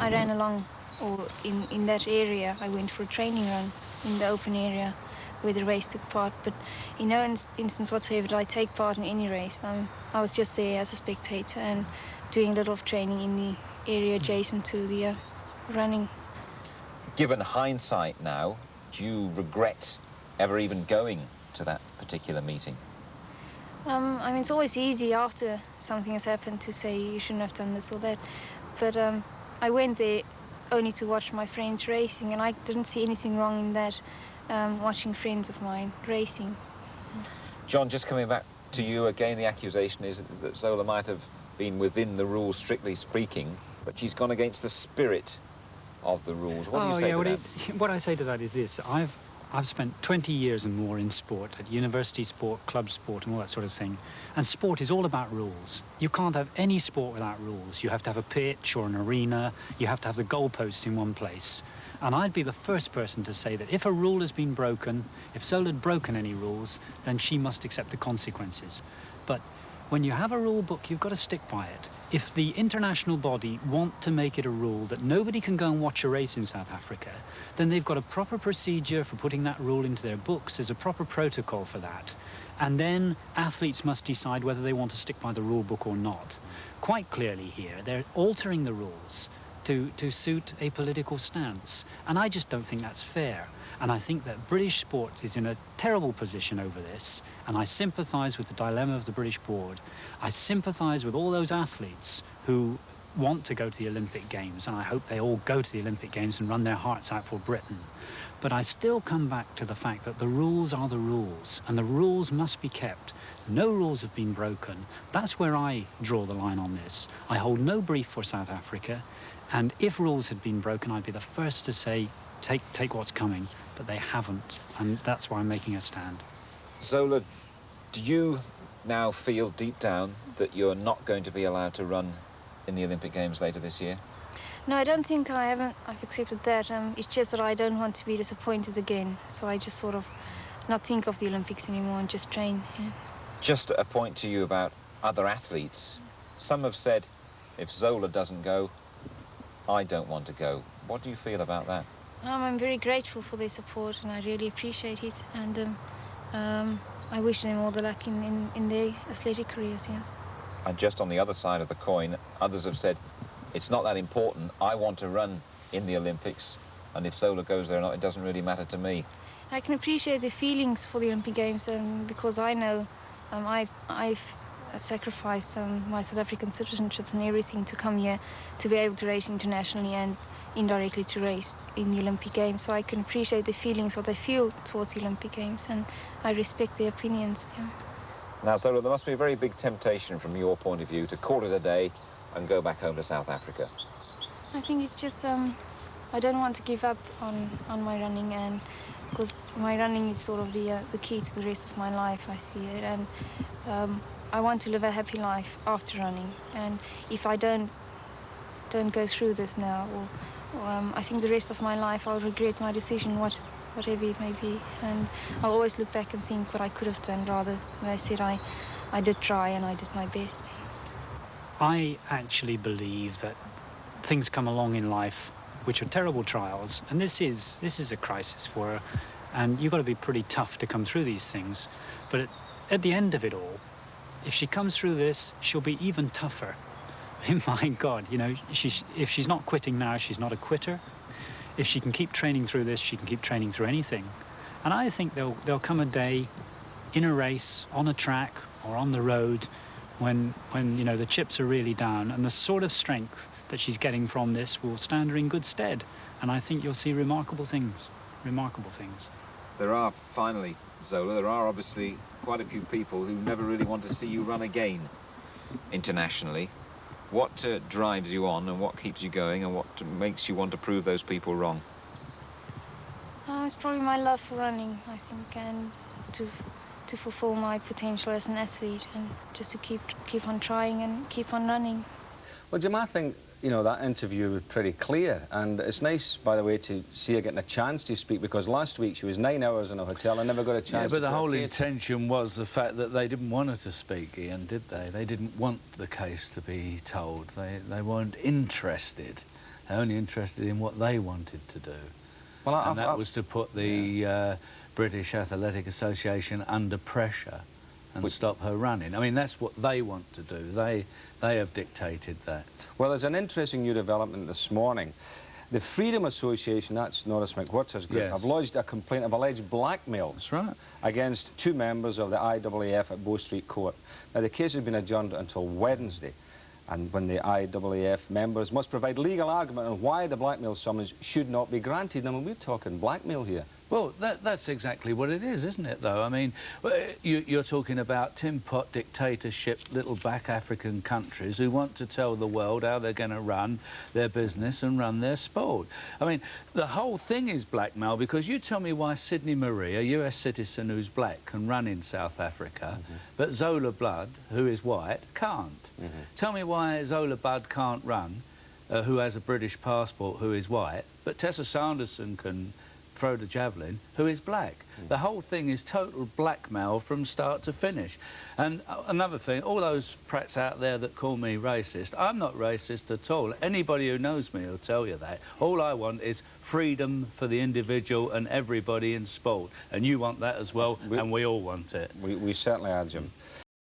I ran along, or in that area. I went for a training run in the open area where the race took part. But in no instance whatsoever did I take part in any race. I was just there as a spectator and doing a little of training in the area adjacent to the running. Given hindsight now, do you regret ever even going to that particular meeting? I mean, it's always easy after something has happened to say you shouldn't have done this or that. But I went there only to watch my friends racing, and I didn't see anything wrong in that, watching friends of mine racing. John, just coming back to you again, the accusation is that Zola might have been within the rules, strictly speaking, but she's gone against the spirit of the rules. What do you say to that? What I say to that is this. I've spent 20 years and more in sport, at university sport, club sport and all that sort of thing. And sport is all about rules. You can't have any sport without rules. You have to have a pitch or an arena. You have to have the goalposts in one place. And I'd be the first person to say that if a rule has been broken, if Zola had broken any rules, then she must accept the consequences. But when you have a rule book, you've got to stick by it. If the international body want to make it a rule that nobody can go and watch a race in South Africa, then they've got a proper procedure for putting that rule into their books. There's a proper protocol for that. And then athletes must decide whether they want to stick by the rule book or not. Quite clearly here, they're altering the rules to suit a political stance. And I just don't think that's fair. And I think that British sport is in a terrible position over this, and I sympathise with the dilemma of the British board. I sympathise with all those athletes who want to go to the Olympic Games, and I hope they all go to the Olympic Games and run their hearts out for Britain. But I still come back to the fact that the rules are the rules, and the rules must be kept. No rules have been broken. That's where I draw the line on this. I hold no brief for South Africa, and if rules had been broken, I'd be the first to say, take what's coming, but they haven't, and that's why I'm making a stand. Zola, do you now feel deep down that you're not going to be allowed to run in the Olympic Games later this year? No, I don't think I've accepted that. It's just that I don't want to be disappointed again, so I just sort of not think of the Olympics anymore and just train. Yeah. Just a point to you about other athletes. Some have said, if Zola doesn't go, I don't want to go. What do you feel about that? I'm very grateful for their support, and I really appreciate it. And I wish them all the luck in their athletic careers, yes. And just on the other side of the coin, others have said, it's not that important. I want to run in the Olympics, and if Zola goes there or not, it doesn't really matter to me. I can appreciate the feelings for the Olympic Games, because I know I've sacrificed my South African citizenship and everything to come here to be able to race internationally and indirectly to race in the Olympic Games. So I can appreciate the feelings, what they feel towards the Olympic Games, and I respect their opinions. Yeah. Now, Zola, there must be a very big temptation from your point of view to call it a day and go back home to South Africa. I think it's just I don't want to give up on my running, and because my running is sort of the key to the rest of my life, I see it, and I want to live a happy life after running. And if I don't go through this now, or I think the rest of my life I'll regret my decision, whatever it may be, and I'll always look back and think what I could have done rather than I said I did try and I did my best. I actually believe that things come along in life which are terrible trials, and this is a crisis for her, and you've got to be pretty tough to come through these things. But at the end of it all, if she comes through this, she'll be even tougher. My God, you know, if she's not quitting now, she's not a quitter. If she can keep training through this, she can keep training through anything. And I think there'll come a day in a race, on a track or on the road, when you know the chips are really down, and the sort of strength that she's getting from this will stand her in good stead. And I think you'll see remarkable things. There are, finally, Zola, there are obviously quite a few people who never really want to see you run again internationally. What drives you on, and what keeps you going, and what makes you want to prove those people wrong? It's probably my love for running, I think, and to fulfill my potential as an athlete, and just to keep on trying and keep on running. Well, Jim, I think, you know, that interview was pretty clear, and it's nice, by the way, to see her getting a chance to speak, because last week she was 9 hours in a hotel and never got a chance to but the whole intention was the fact that they didn't want her to speak, Ian, did they? They didn't want the case to be told. They weren't interested only interested in what they wanted to do. Well, And that was to put the British Athletic Association under pressure and stop her running. I mean, that's what they want to do. They have dictated that. Well, there's an interesting new development this morning. The Freedom Association, that's Norris McWhirter's group, have lodged a complaint of alleged blackmail against 2 members of the IAAF at Bow Street Court. Now, the case has been adjourned until Wednesday, and when the IAAF members must provide legal argument on why the blackmail summons should not be granted. I mean, we're talking blackmail here. Well, that's exactly what it is, isn't it, though? I mean, you're talking about tin pot dictatorship, little back African countries who want to tell the world how they're going to run their business and run their sport. I mean, the whole thing is blackmail, because you tell me why Sydney Marie, a US citizen who's black, can run in South Africa, but Zola Blood, who is white, can't. Tell me why Zola Blood can't run, who has a British passport, who is white, but Tessa Sanderson can throw the javelin, who is black. The whole thing is total blackmail from start to finish. And another thing, all those prats out there that call me racist, I'm not racist at all. Anybody who knows me will tell you that. All I want is freedom for the individual and everybody in sport. And you want that as well, and we all want it. We certainly are, Jim.